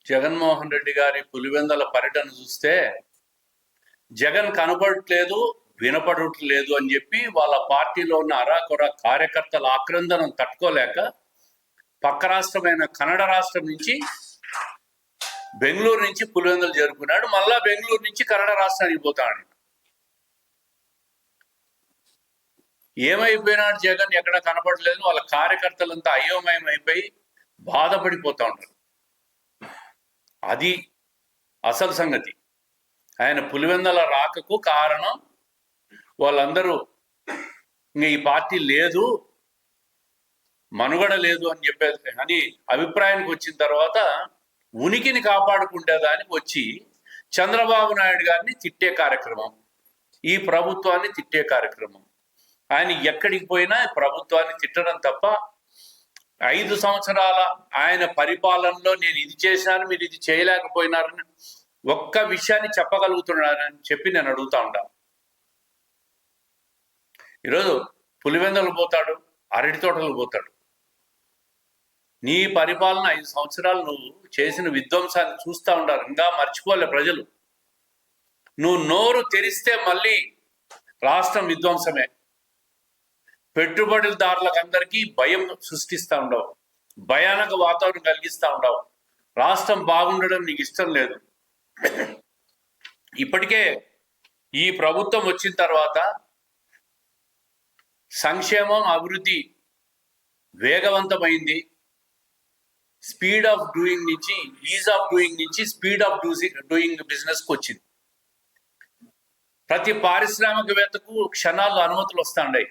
జగన్మోహన్ రెడ్డి గారి పులివెందల పర్యటన చూస్తే జగన్ కనపడట్లేదు, వినపడట్లేదు అని చెప్పి వాళ్ళ పార్టీలో ఉన్న అరాకొర కార్యకర్తల ఆక్రందనం తట్టుకోలేక పక్క రాష్ట్రమైన కన్నడ రాష్ట్రం నుంచి బెంగళూరు నుంచి పులివెందులు చేరుకున్నాడు. మళ్ళా బెంగళూరు నుంచి కన్నడ రాష్ట్రానికి పోతాడు. ఏమైపోయినాడు జగన్? ఎక్కడ కనపడలేదు. వాళ్ళ కార్యకర్తలంతా అయోమయం అయిపోయి బాధపడిపోతా ఉంటారు. అది అసలు సంగతి. ఆయన పులివెందల రాకకు కారణం వాళ్ళందరూ ఇంక ఈ పార్టీ లేదు, మనుగడ లేదు అని చెప్పేది అని అభిప్రాయానికి వచ్చిన తర్వాత ఉనికిని కాపాడుకునేదానికి వచ్చి చంద్రబాబు నాయుడు గారిని తిట్టే కార్యక్రమం, ఈ ప్రభుత్వాన్ని తిట్టే కార్యక్రమం. ఆయన ఎక్కడికి పోయినా ప్రభుత్వాన్ని తిట్టడం తప్ప 5 సంవత్సరాల ఆయన పరిపాలనలో నేను ఇది చేశాను, మీరు ఇది చేయలేకపోయినారని ఒక్క విషయాన్ని చెప్పగలుగుతున్నారని చెప్పి నేను అడుగుతా ఉంటాను. ఈరోజు పులివెందులు పోతాడు, అరటి తోటలు పోతాడు. నీ పరిపాలన 5 సంవత్సరాలు నువ్వు చేసిన విధ్వంసాన్ని చూస్తూ ఉంటారు. ఇంకా మర్చిపోలే ప్రజలు. నువ్వు నోరు తెరిస్తే మళ్ళీ రాష్ట్రం విధ్వంసమే. పెట్టుబడిదారులకు అందరికీ భయం సృష్టిస్తూ ఉండవు, భయానక వాతావరణం కలిగిస్తూ ఉండవు. రాష్ట్రం బాగుండడం నీకు ఇష్టం లేదు. ఇప్పటికే ఈ ప్రభుత్వం వచ్చిన తర్వాత సంక్షేమం, అభివృద్ధి వేగవంతమైంది. స్పీడ్ ఆఫ్ డూయింగ్ నుంచి, ఈజ్ ఆఫ్ డూయింగ్ నుంచి స్పీడ్ ఆఫ్ డూయింగ్ బిజినెస్కి వచ్చింది. ప్రతి పారిశ్రామికవేత్తకు క్షణాల్లో అనుమతులు వస్తూ ఉన్నాయి.